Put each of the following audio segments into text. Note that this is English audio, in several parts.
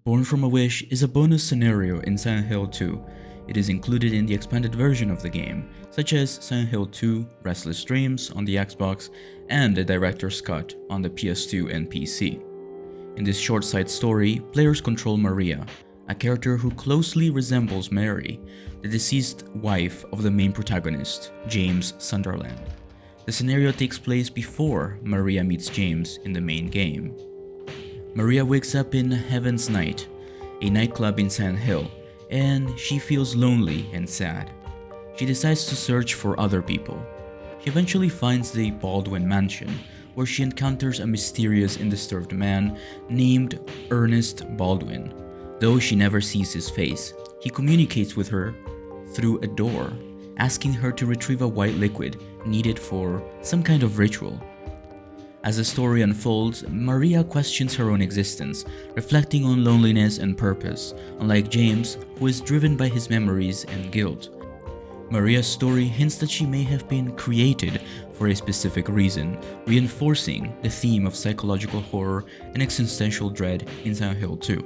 Born from a Wish is a bonus scenario in Silent Hill 2. It is included in the expanded version of the game, such as Silent Hill 2 Restless Dreams on the Xbox and the Director's Cut on the PS2 and PC. In this short side story, players control Maria, a character who closely resembles Mary, the deceased wife of the main protagonist, James Sunderland. The scenario takes place before Maria meets James in the main game. Maria wakes up in Heaven's Night, a nightclub in Silent Hill, and she feels lonely and sad. She decides to search for other people. She eventually finds the Baldwin mansion, where she encounters a mysterious and disturbed man named Ernest Baldwin. Though she never sees his face, he communicates with her through a door, asking her to retrieve a white liquid needed for some kind of ritual. As the story unfolds, Maria questions her own existence, reflecting on loneliness and purpose, unlike James, who is driven by his memories and guilt. Maria's story hints that she may have been created for a specific reason, reinforcing the theme of psychological horror and existential dread in Silent Hill 2.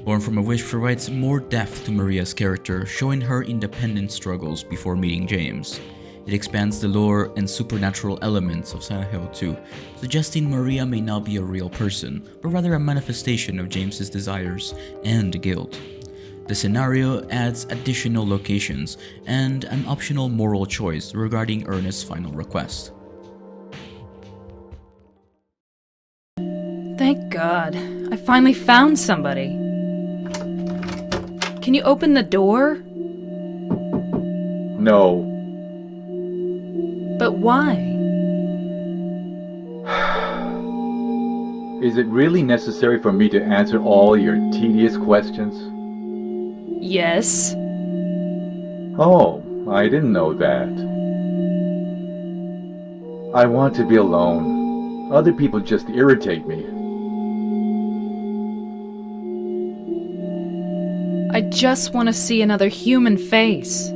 Born from a Wish provides more depth to Maria's character, showing her independent struggles before meeting James. It expands the lore and supernatural elements of Silent Hill 2, suggesting Maria may not be a real person, but rather a manifestation of James's desires and guilt. The scenario adds additional locations and an optional moral choice regarding Ernest's final request. Thank God, I finally found somebody. Can you open the door? No. But why? Is it really necessary for me to answer all your tedious questions? Yes. Oh, I didn't know that. I want to be alone. Other people just irritate me. I just want to see another human face.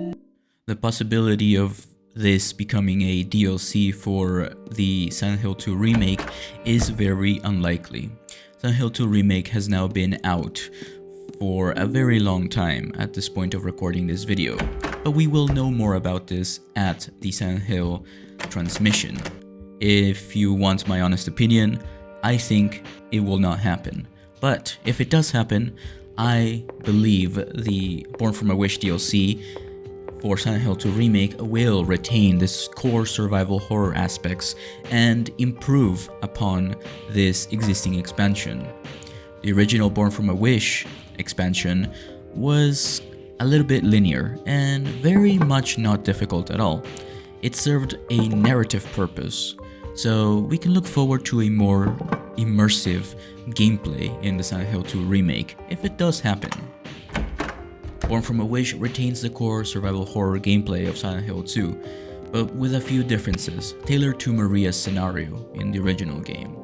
The possibility of this becoming a DLC for the Silent Hill 2 remake is very unlikely. Silent Hill 2 remake has now been out for a very long time at this point of recording this video, but we will know more about this at the Silent Hill transmission. If you want my honest opinion, I think it will not happen. But if it does happen, I believe the Born from a Wish DLC for Silent Hill 2 Remake will retain this core survival horror aspects and improve upon this existing expansion. The original Born from a Wish expansion was a little bit linear and very much not difficult at all. It served a narrative purpose, so we can look forward to a more immersive gameplay in the Silent Hill 2 Remake if it does happen. Born from a Wish retains the core survival horror gameplay of Silent Hill 2, but with a few differences tailored to Maria's scenario in the original game.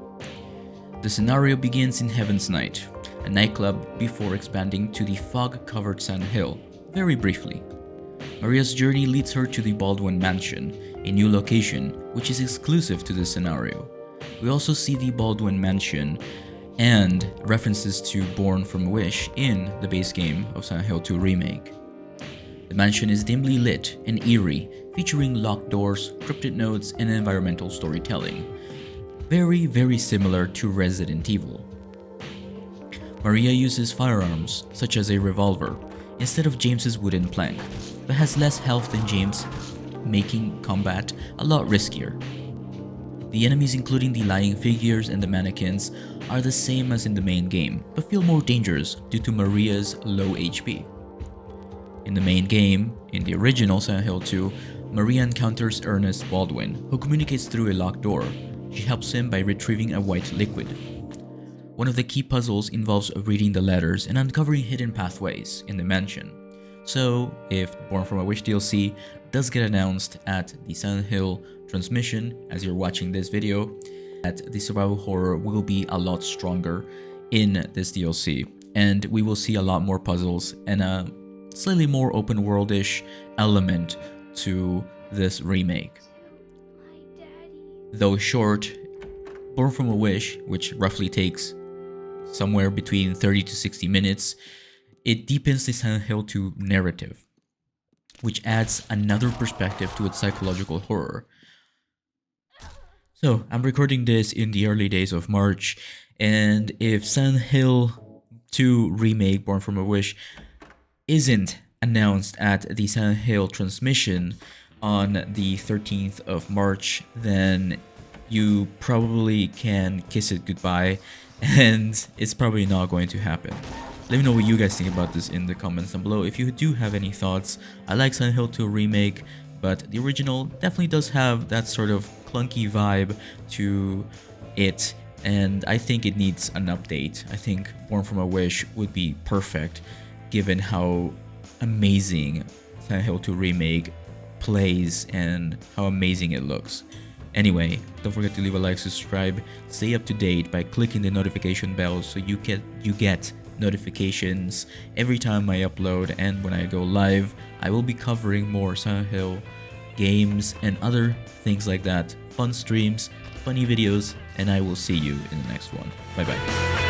The scenario begins in Heaven's Night, a nightclub, before expanding to the fog-covered Silent Hill, very briefly. Maria's journey leads her to the Baldwin Mansion, a new location which is exclusive to this scenario. We also see the Baldwin Mansion and references to Born from a Wish in the base game of Silent Hill 2 Remake. The mansion is dimly lit and eerie, featuring locked doors, cryptid notes, and environmental storytelling. Very similar to Resident Evil. Maria uses firearms, such as a revolver, instead of James's wooden plank, but has less health than James, making combat a lot riskier. The enemies, including the lying figures and the mannequins, are the same as in the main game, but feel more dangerous due to Maria's low HP. In the main game, in the original Silent Hill 2, Maria encounters Ernest Baldwin, who communicates through a locked door. She helps him by retrieving a white liquid. One of the key puzzles involves reading the letters and uncovering hidden pathways in the mansion. So, if Born from a Wish DLC does get announced at the Silent Hill transmission as you're watching this video, that the survival horror will be a lot stronger in this DLC, and we will see a lot more puzzles and a slightly more open world-ish element to this remake. Though short, Born from a Wish, which roughly takes somewhere between 30 to 60 minutes, it deepens the Silent Hill 2 narrative, which adds another perspective to its psychological horror. So, I'm recording this in the early days of March, and if Silent Hill 2 Remake Born from a Wish isn't announced at the Silent Hill transmission on the 13th of March, then you probably can kiss it goodbye, and it's probably not going to happen. Let me know what you guys think about this in the comments down below. If you do have any thoughts, I like Silent Hill 2 Remake, but the original definitely does have that sort of clunky vibe to it, and I think it needs an update. I think Born from a Wish would be perfect, given how amazing Silent Hill 2 Remake plays and how amazing it looks. Anyway, don't forget to leave a like, subscribe, stay up to date by clicking the notification bell so you get notifications every time I upload, and when I go live, I will be covering more Silent Hill games and other things like that. Fun streams, funny videos, and I will see you in the next one. Bye bye.